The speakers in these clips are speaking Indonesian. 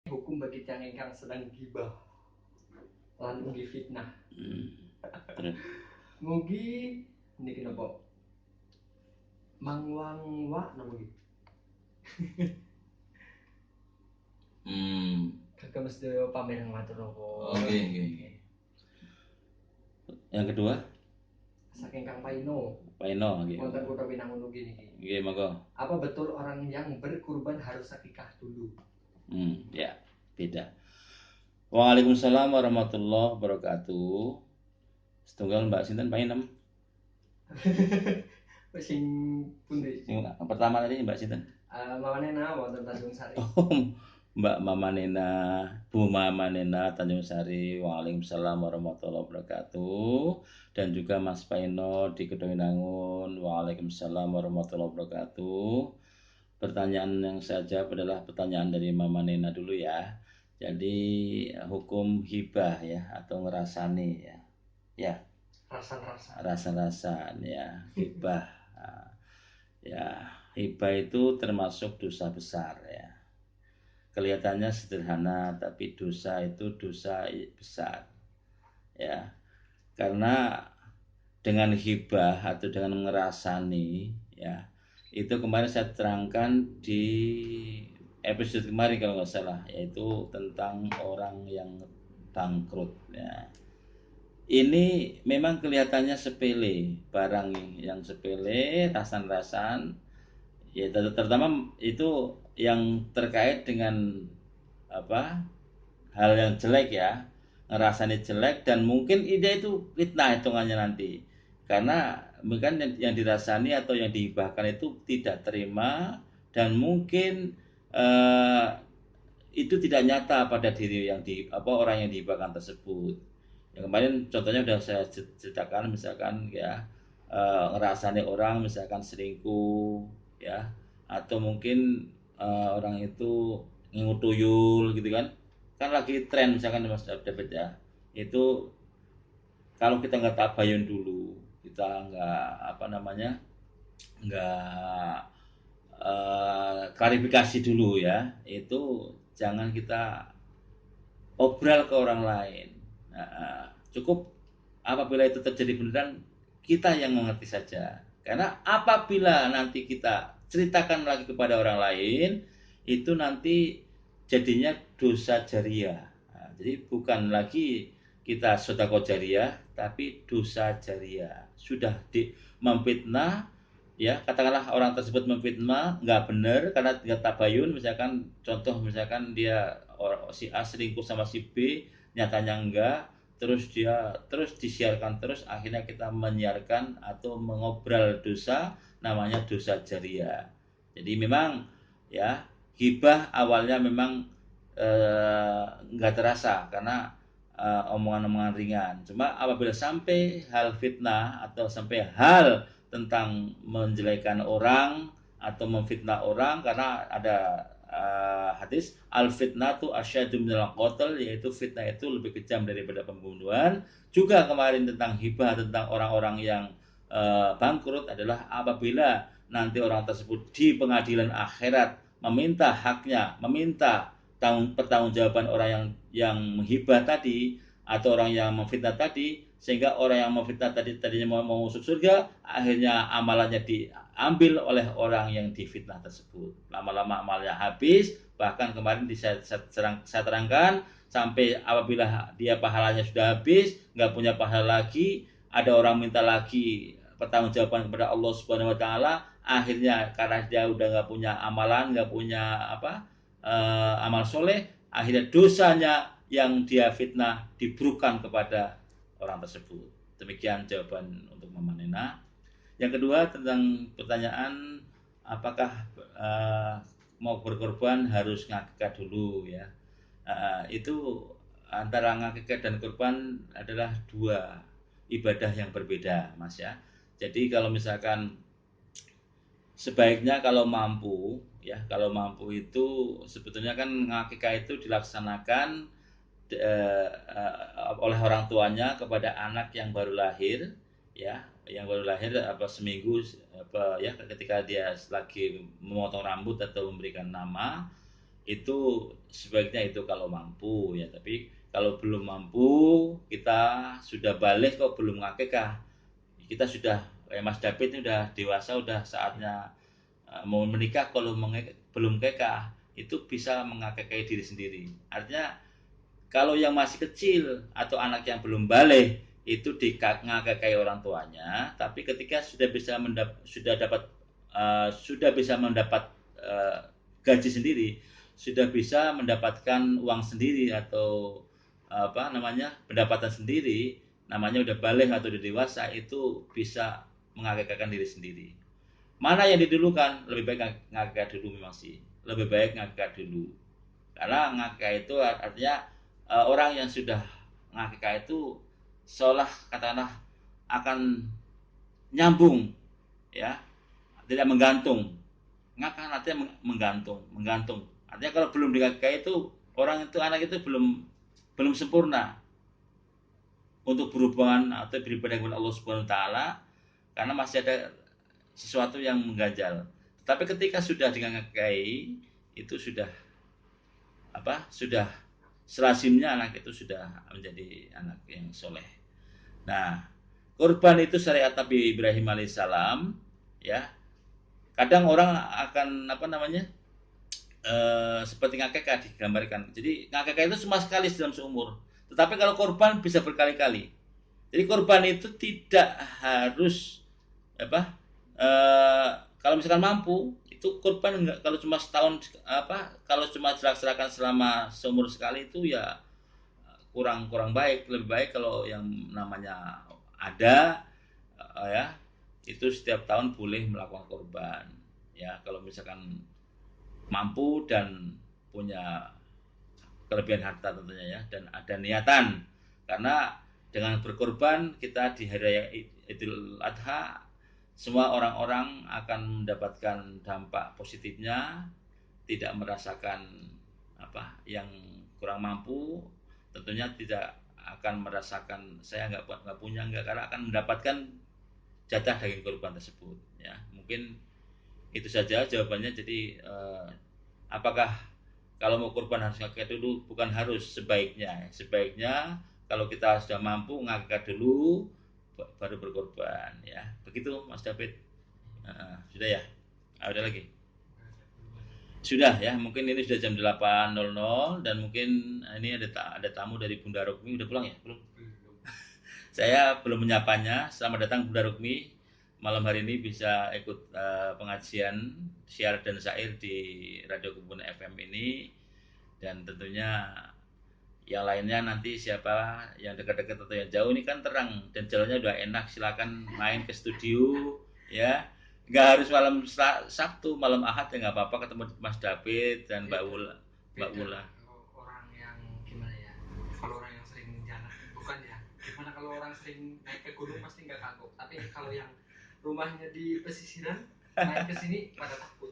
hukum bagi tiyang ingkang sedang gibah lan ugi fitnah. Terus Mugi niki napa? Mangwangwa napa nggih? Kagem sedaya pamireng matur nuwun. Oke, oke. Yang kedua, Saking Kang Paino. Paino, oke. Wonten Kutha Winangun ugi niki. Oke, monggo. Apa betul orang yang berkurban harus akikah dulu? Ya, beda. Waalaikumsalam warahmatullahi wabarakatuh. Setunggal Mbak sinten painem? Sing pundi? Sing pertama tadi Mbak sinten? Mama Nena wonten Tanjung Sari. Oh, Mbak Mama Nena, Bu Mama Nena Tanjung Sari. Waalaikumsalam warahmatullahi wabarakatuh. Dan juga Mas Paino di Kedowinangun. Waalaikumsalam warahmatullahi wabarakatuh. Pertanyaan yang saya jawab adalah pertanyaan dari Mama Nena dulu ya. Jadi hukum hibah ya atau ngerasani ya. Ya, Rasan-rasan. rasa-rasan ya, hibah. Ya, hibah itu termasuk dosa besar ya. Kelihatannya sederhana tapi dosa itu dosa besar. Ya. Karena dengan hibah atau dengan ngerasani ya, itu kemarin saya terangkan di episode kemarin kalau nggak salah, yaitu tentang orang yang bangkrut ya. Ini memang kelihatannya sepele, barang yang sepele, rasan-rasan ya, terutama itu yang terkait dengan apa, hal yang jelek ya, ngerasanya jelek, dan mungkin ide itu fitnah hitungannya nanti, karena mungkin yang dirasani atau yang dihibahkan itu tidak terima, dan mungkin eh, itu tidak nyata pada diri yang di apa, orang yang dihibahkan tersebut. Yang kemarin contohnya sudah saya ceritakan, misalkan ya, ngerasani orang misalkan selingkuh ya, atau mungkin orang itu ngutuyul gitu kan lagi tren misalkan Mas David ya, itu kalau kita nggak tabayun dulu, kita nggak apa namanya, nggak klarifikasi dulu ya, itu jangan kita obral ke orang lain. Nah, cukup apabila itu terjadi beneran, kita yang mengerti saja. Karena apabila nanti kita ceritakan lagi kepada orang lain, itu nanti jadinya dosa jariah. Nah, jadi bukan lagi kita sedekah jariah, tapi dosa jariah. Sudah memfitnah ya, katakanlah orang tersebut memfitnah nggak benar karena nggak tabayun, misalkan contoh, misalkan dia si A selingkuh sama si B, nyatanya enggak, terus dia terus disiarkan, terus akhirnya kita menyiarkan atau mengobral dosa, namanya dosa jariah. Jadi memang ya, hibah awalnya memang nggak terasa karena omongan-omongan ringan. Cuma apabila sampai hal fitnah atau sampai hal tentang menjelekan orang atau memfitnah orang, karena ada hadis al fitnatu asyadu minal qatl, yaitu fitnah itu lebih kejam daripada pembunuhan. Juga kemarin tentang hibah, tentang orang-orang yang bangkrut, adalah apabila nanti orang tersebut di pengadilan akhirat meminta haknya, meminta pertanggungjawaban orang yang menghibah tadi atau orang yang memfitnah tadi, sehingga orang yang memfitnah tadinya mau masuk surga, akhirnya amalannya diambil oleh orang yang difitnah tersebut. Lama-lama amalnya habis, bahkan kemarin saya terangkan sampai apabila dia pahalanya sudah habis, nggak punya pahala lagi, ada orang minta lagi pertanggungjawaban kepada Allah Subhanahu Wa Taala, akhirnya karena dia udah nggak punya amalan, nggak punya amal soleh, akhirnya dosanya yang dia fitnah diburukan kepada orang tersebut. Demikian jawaban untuk Mama Nena. Yang kedua tentang pertanyaan apakah mau berkorban harus ngakikah dulu ya. Itu antara ngakikah dan kurban adalah dua ibadah yang berbeda, Mas ya. Jadi kalau misalkan sebaiknya kalau mampu ya, kalau mampu itu sebetulnya kan ngakikah itu dilaksanakan oleh orang tuanya kepada anak yang baru lahir ya, yang baru lahir apa seminggu apa ya, ketika dia lagi memotong rambut atau memberikan nama, itu sebaiknya itu kalau mampu ya. Tapi kalau belum mampu, kita sudah balik kok belum ngakekah, kita sudah kayak Mas David ini udah dewasa, udah saatnya mau menikah. Kalau belum kekah itu bisa mengakekahi diri sendiri. Artinya kalau yang masih kecil atau anak yang belum balik itu ngakekahi orang tuanya, tapi ketika sudah bisa sudah bisa mendapat gaji sendiri, sudah bisa mendapatkan uang sendiri atau apa namanya pendapatan sendiri, namanya udah balik atau udah dewasa, itu bisa mengakekkan diri sendiri. Mana yang didulukan? Lebih baik ngakek dulu, memang sih lebih baik ngakek dulu, karena ngakek itu artinya orang yang sudah ngakek itu seolah katakanlah akan nyambung ya, tidak menggantung. Ngakak artinya menggantung. Artinya kalau belum dikakek itu orang itu, anak itu belum sempurna untuk berhubungan atau beribadah kepada Allah Subhanahu wa taala, karena masih ada sesuatu yang mengganjal. Tapi ketika sudah dikakei itu sudah apa? Sudah selazimnya anak itu sudah menjadi anak yang soleh. Nah, kurban itu syariat Nabi Ibrahim alaihissalam ya. Kadang orang akan apa namanya? Seperti ngakekah digambarkan. Jadi ngakekah itu cuma sekali dalam seumur. Tetapi kalau korban bisa berkali-kali. Jadi korban itu tidak harus apa? Kalau misalkan mampu itu korban enggak, kalau cuma setahun apa? Kalau cuma dilaksanakan selama seumur sekali itu ya kurang kurang baik. Lebih baik kalau yang namanya ada ya, itu setiap tahun boleh melakukan korban ya, kalau misalkan mampu dan punya kelebihan harta tentunya ya, dan ada niatan. Karena dengan berkorban kita di hari raya Idul Adha, semua orang-orang akan mendapatkan dampak positifnya, tidak merasakan apa yang kurang mampu, tentunya tidak akan merasakan saya nggak punya, nggak, karena akan mendapatkan jatah daging kurban tersebut ya. Mungkin itu saja jawabannya. Jadi apakah kalau mau kurban harus ngakek dulu? Bukan harus, sebaiknya kalau kita sudah mampu ngakek dulu baru berkorban ya. Begitu Mas David. Sudah ya? Ada lagi? Sudah ya, mungkin ini sudah jam 8.00 dan mungkin ini ada tamu dari Bunda Rukmi. Udah pulang ya? Belum? Saya belum menyapanya. Selamat datang Bunda Rukmi. Malam hari ini bisa ikut pengajian syiar dan syair di Radio Kebun FM ini. Dan tentunya yang lainnya nanti siapa yang dekat-dekat atau yang jauh, ini kan terang dan jalannya udah enak, silakan main ke studio ya. Nggak harus malam Sabtu, malam Ahad ya nggak apa-apa, ketemu Mas David dan Mbak Wula. Kalau orang yang gimana ya? Kalau orang yang sering jalan, bukan ya? Gimana kalau orang sering naik ke gunung pasti nggak kagok. Tapi kalau yang rumahnya di pesisiran naik ke sini pada takut.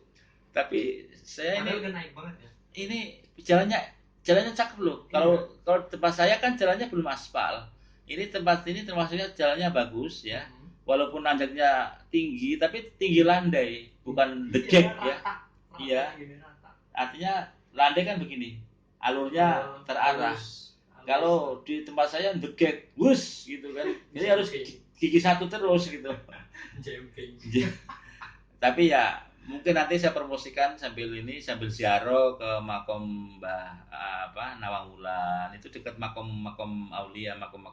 Tapi saya ini udah naik banget ya. Ini jalannya cakep loh. Kalau tempat saya kan jalannya belum aspal. Ini tempat ini termasuknya jalannya bagus ya. Walaupun nanjaknya tinggi, tapi tinggi landai, bukan degek ya. Iya. Artinya landai kan begini, alurnya terarah. Kalau di tempat saya degek, wus gitu kan. Jadi harus gigi satu terus gitu. Tapi ya mungkin nanti saya promosikan sambil ziarah ke makom Mbah Nawang Wulan. Itu dekat makom aulia, makom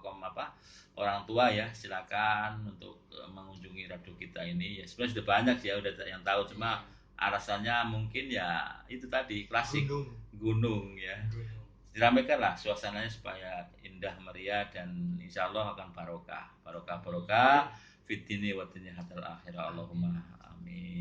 orang tua ya. Silakan untuk mengunjungi radio kita ini. Ya sebenarnya sudah banyak sih ya, udah yang tahu, cuma alasannya mungkin ya itu tadi, klasik gunung ya. Diramaikan lah suasananya supaya indah meriah dan insya Allah akan barokah fitini wa dini hatal akhirah. Allahumma amin.